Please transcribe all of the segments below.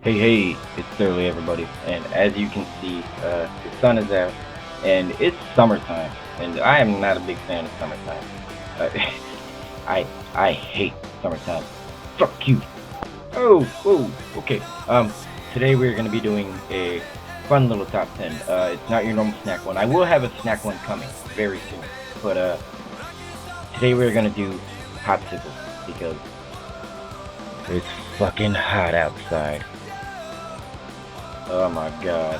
Hey, it's Thoroughly everybody, and as you can see, the sun is out, and it's summertime, and I am not a big fan of summertime. I hate summertime. Fuck you. Okay. Today we're gonna be doing a fun little top 10. It's not your normal snack one. I will have a snack one coming very soon, but today we're gonna do Popsicles because it's fucking hot outside. Oh my god.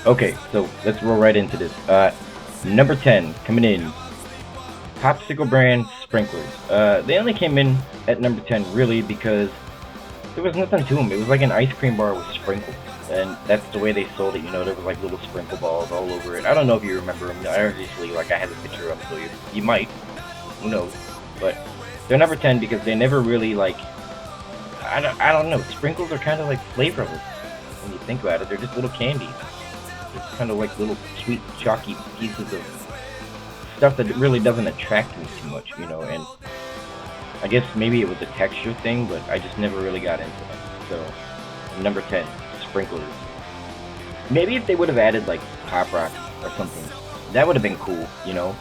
Okay, so let's roll right into this. Number 10, coming in, Popsicle brand sprinklers. They only came in at number 10 really because there was nothing to them. It was like an ice cream bar with sprinkles, and that's the way they sold it. You know, there was like little sprinkle balls all over it. I don't know if you remember them. Obviously, like I have a picture of them, so you might. Who knows? But they're number 10 because they never really like. I don't know. Sprinkles are kind of like flavorless when you think about it. They're just little candies. It's kind of like little sweet, chalky pieces of stuff that really doesn't attract me too much, you know. And I guess maybe it was a texture thing, but I just never really got into them. So, number 10, sprinklers. Maybe if they would have added like Pop Rocks or something, that would have been cool, you know.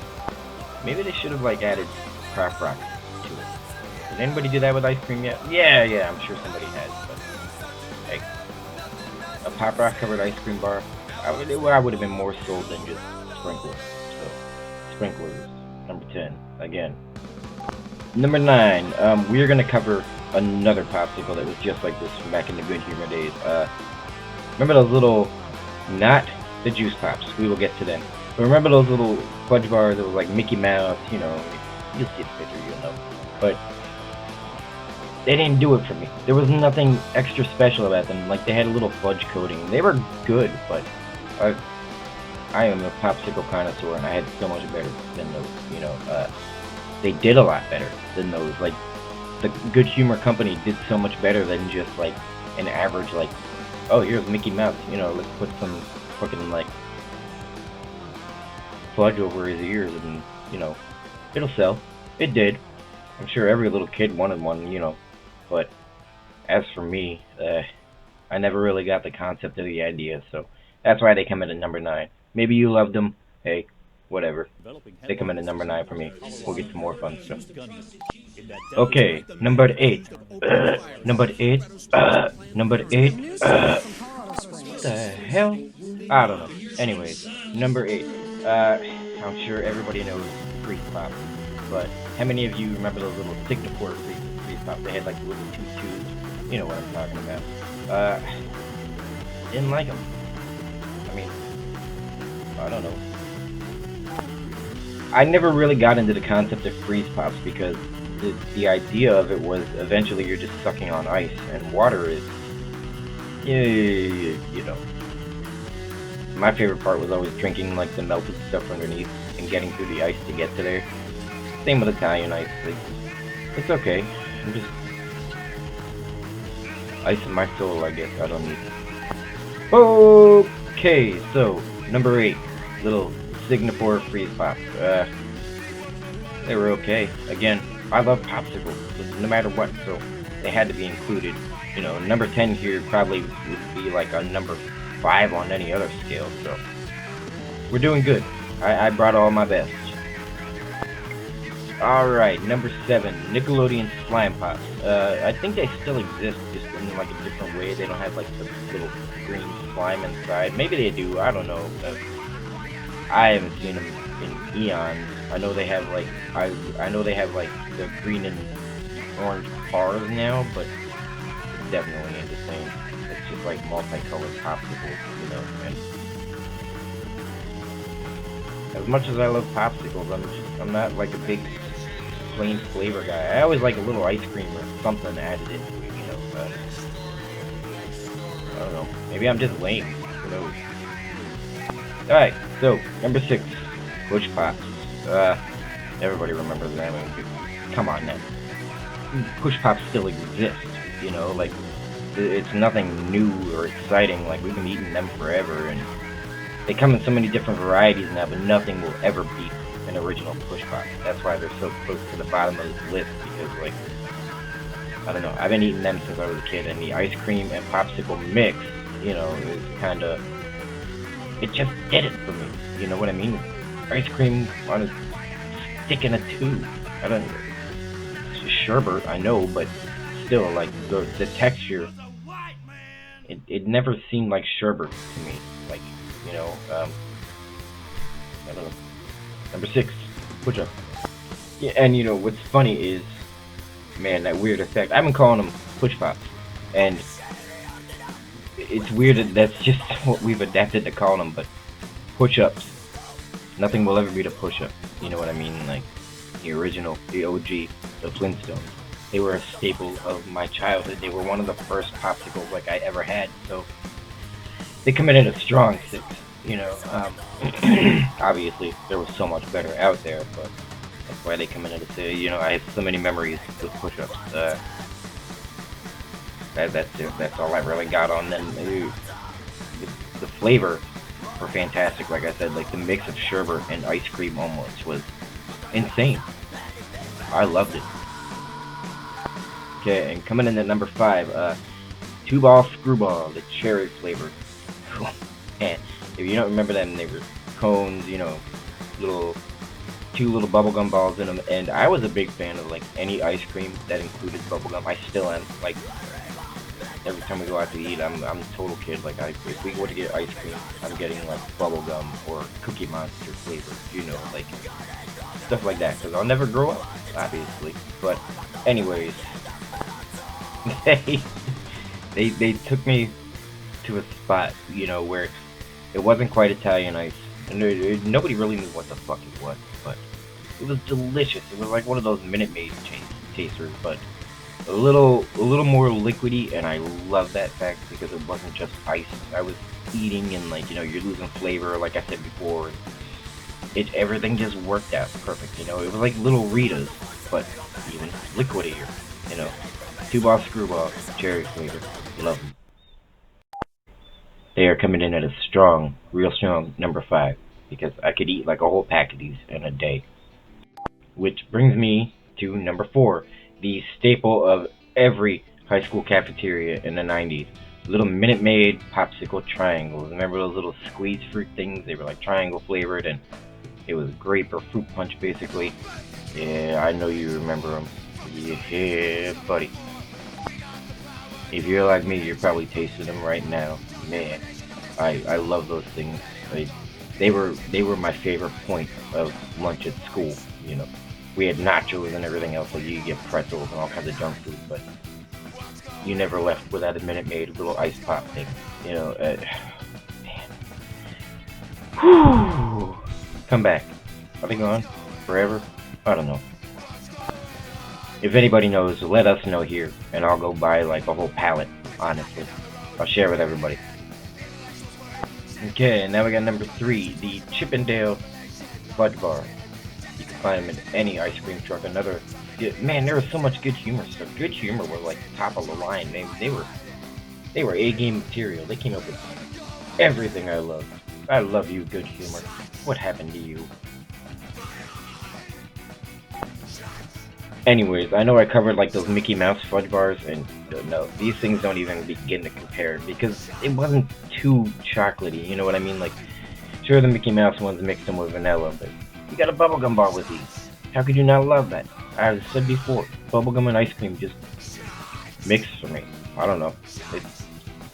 Maybe they should have like added Pop Rocks to it. Did anybody do that with ice cream yet? Yeah, I'm sure somebody has. But like a Pop Rock covered ice cream bar, I would have been more sold than just sprinklers. So sprinklers, number 10 again. Number 9, we're gonna cover another popsicle that was just like this from back in the good humor days. Remember those little, not the juice pops. We will get to them. But remember those little fudge bars that was like Mickey Mouse? You know, you'll see the picture, you'll know. But they didn't do it for me. There was nothing extra special about them. Like, they had a little fudge coating. They were good, but I am a popsicle connoisseur, and I had so much better than those, you know. They did a lot better than those. Like, the Good Humor Company did so much better than just, like, an average, like, oh, here's Mickey Mouse, you know, let's put some fucking, like, fudge over his ears, and, you know, it'll sell. It did. I'm sure every little kid wanted one, you know. But as for me, I never really got the concept of the idea, so that's why they come in at number 9. Maybe you loved them. Hey, whatever. They come in at number 9 for me. We'll get some more fun stuff. Okay, number 8. Number 8. Number 8. What the hell? I don't know. Anyways, number 8. I'm sure everybody knows Freeze Pop, but how many of you remember those little Singapore Freeze Pop? They had like little tubes. You know what I'm talking about. Didn't like them. I mean, I don't know. I never really got into the concept of freeze pops because the idea of it was eventually you're just sucking on ice, and water is, you know. My favorite part was always drinking like the melted stuff underneath and getting through the ice to get to there. Same with Italian ice. Like, it's okay. I'm just ice in my soul, I guess. I don't need it. Okay, so number 8, little Singapore freeze pops. They were okay. Again, I love popsicles, no matter what, so they had to be included. You know, number 10 here probably would be like a number 5 on any other scale, so we're doing good. I brought all my best. Alright, number 7, Nickelodeon Slime Pops. I think they still exist, just in like a different way. They don't have like the little green slime inside. Maybe they do, I don't know. I haven't seen them in eons. I know they have like, I know they have like the green and orange bars now, but it definitely ain't the same. It's just like multicolored popsicles, you know. And as much as I love popsicles, I'm not like a big plain flavor guy. I always like a little ice cream or something added into it, you know. I don't know. Maybe I'm just lame. Who knows? Alright, so number 6, Push Pops. Everybody remembers that. I mean, come on now. Push Pops still exist, you know, like, it's nothing new or exciting, like, we've been eating them forever, and they come in so many different varieties now, but nothing will ever beat an original Push Pop. That's why they're so close to the bottom of this list, because, like, I don't know, I've been eating them since I was a kid, and the ice cream and popsicle mix, you know, is kind of, it just did it for me, you know what I mean? Ice cream on a stick in a tube. I don't know. Sherbet, I know, but still, like, the texture, it never seemed like sherbet to me. Like, you know, I don't know. Number 6, Push Up. Yeah, and you know what's funny is, man, that weird effect. I've been calling them Push Pops, and it's weird that that's just what we've adapted to call them. But Push Ups, nothing will ever beat a Push Up. You know what I mean? Like, the original, the OG, the Flintstones. They were a staple of my childhood. They were one of the first popsicles like I ever had. So they come in at a strong 6. You know, obviously there was so much better out there, but that's why they come in at a 6. You know, I have so many memories with Push-Ups. That's it. That's all I really got on them. The flavor were fantastic. Like I said, like the mix of sherbet and ice cream almost was insane. I loved it. Okay, and coming in at number 5, 2-Ball Screwball, the cherry flavor. And if you don't remember them, they were cones, you know, two little bubblegum balls in them. And I was a big fan of like any ice cream that included bubblegum. I still am. Like, every time we go out to eat, I'm a total kid. Like, if we go to get ice cream, I'm getting like bubblegum or Cookie Monster flavor, you know, like stuff like that. Because I'll never grow up, obviously. But anyways, they took me to a spot, you know, where it wasn't quite Italian ice, and nobody really knew what the fuck it was, but it was delicious. It was like one of those Minute Maid tasters, but a little more liquidy, and I love that fact because it wasn't just ice. I was eating, and like, you know, you're losing flavor, like I said before. Everything just worked out perfect, you know. It was like little Ritas, but even liquidier, you know. 2-Ball Screwball, cherry flavor, love them. They are coming in at a strong, real strong number 5, because I could eat like a whole pack of these in a day. Which brings me to number 4, the staple of every high school cafeteria in the 90s. Little Minute Maid popsicle triangles. Remember those little squeeze fruit things? They were like triangle flavored, and it was grape or fruit punch basically. Yeah, I know you remember them. Yeah, buddy. If you're like me, you're probably tasting them right now. Man, I love those things. They were my favorite point of lunch at school. You know, we had nachos and everything else, so you could get pretzels and all kinds of junk food, but you never left without a Minute Maid little ice pop thing. You know, man. Whew. Come back. Are they gone forever? I don't know. If anybody knows, let us know here, and I'll go buy like a whole pallet, honestly. I'll share with everybody. Okay, now we got number 3, the Chippendale Fudge Bar. You can find them in any ice cream truck. Another, man, there was so much Good Humor stuff. Good Humor was like top of the line. They were A-game material. They came up with everything I love. I love you, Good Humor. What happened to you? Anyways, I know I covered like those Mickey Mouse fudge bars, and no, these things don't even begin to compare because it wasn't too chocolatey, you know what I mean? Like, sure, the Mickey Mouse ones mixed them with vanilla, but you got a bubblegum bar with these. How could you not love that? I've said before, bubblegum and ice cream just mix for me. I don't know.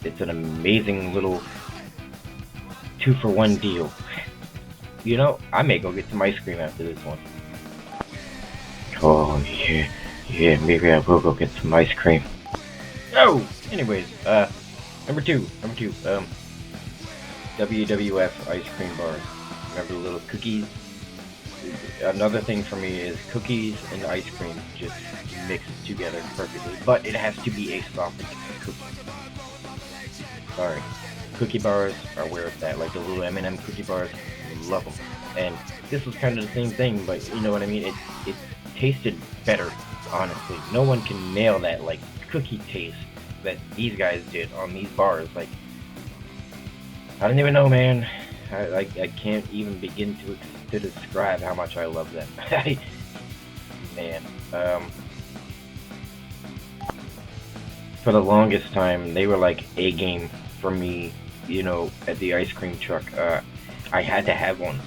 It's an amazing little 2-for-1 deal. You know, I may go get some ice cream after this one. Oh, yeah, maybe I will go get some ice cream. Oh, anyways, Number two. WWF ice cream bars. Remember the little cookies? Another thing for me is cookies and ice cream just mixed together perfectly, but it has to be a soft cookie. Sorry, cookie bars are where it's at. Like the little M&M cookie bars, love them. And this was kind of the same thing, but you know what I mean. It tasted better, honestly. No one can nail that like cookie taste that these guys did on these bars. Like I don't even know, man. I can't even begin to describe how much I love them. Man, for the longest time, they were like a game for me. You know, at the ice cream truck, I had to have one.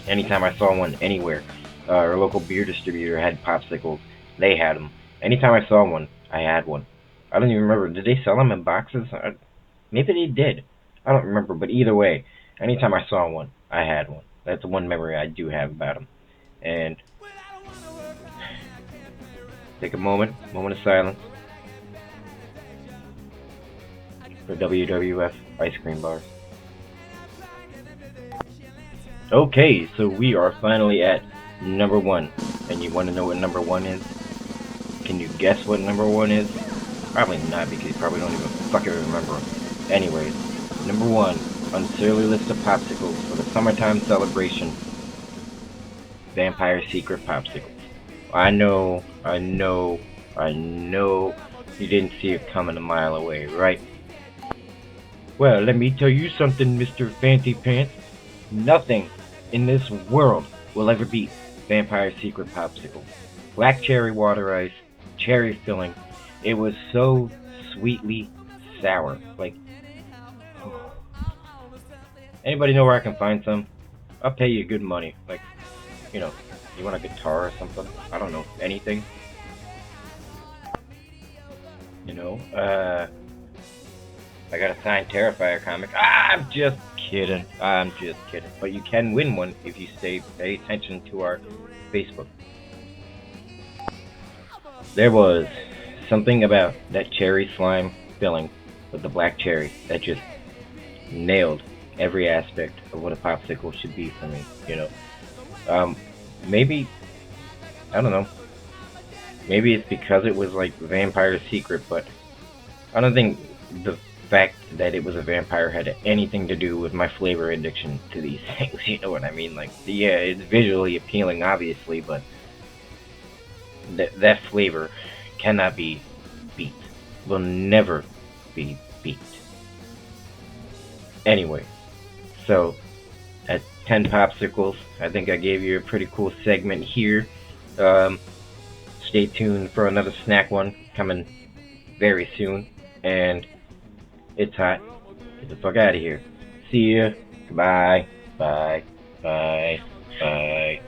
Anytime I saw one anywhere, our local beer distributor had popsicles. They had them. Anytime I saw one, I had one. I don't even remember. Did they sell them in boxes? Maybe they did. I don't remember. But either way, anytime I saw one, I had one. That's the one memory I do have about them. And take a moment of silence for WWF ice cream bars. Okay, so we are finally at number one. And you want to know what number one is? Can you guess what number one is? Probably not, because you probably don't even fucking remember. Anyways, number one on the silly list of popsicles for the summertime celebration: Vampire Secret Popsicles. I know you didn't see it coming a mile away, right? Well, let me tell you something, Mr. Fancy Pants. Nothing in this world will ever beat Vampire Secret Popsicle. Black cherry water ice, cherry filling. It was so sweetly sour. Like, anybody know where I can find some? I'll pay you good money. Like, you know, you want a guitar or something? I don't know, anything. You know, I got a signed Terrifier comic. I'm just kidding. But you can win one if you pay attention to our Facebook. There was something about that cherry slime filling with the black cherry that just nailed every aspect of what a popsicle should be for me. You know, maybe I don't know. Maybe it's because it was like Vampire Secret, but I don't think the fact that it was a vampire had anything to do with my flavor addiction to these things. You know what I mean? Like, yeah, it's visually appealing, obviously, but that flavor cannot be beat. Will never be beat. Anyway, so at 10 popsicles, I think I gave you a pretty cool segment here. Stay tuned for another snack one coming very soon. And it's hot. Get the fuck out of here. See ya. Goodbye. Bye. Bye. Bye.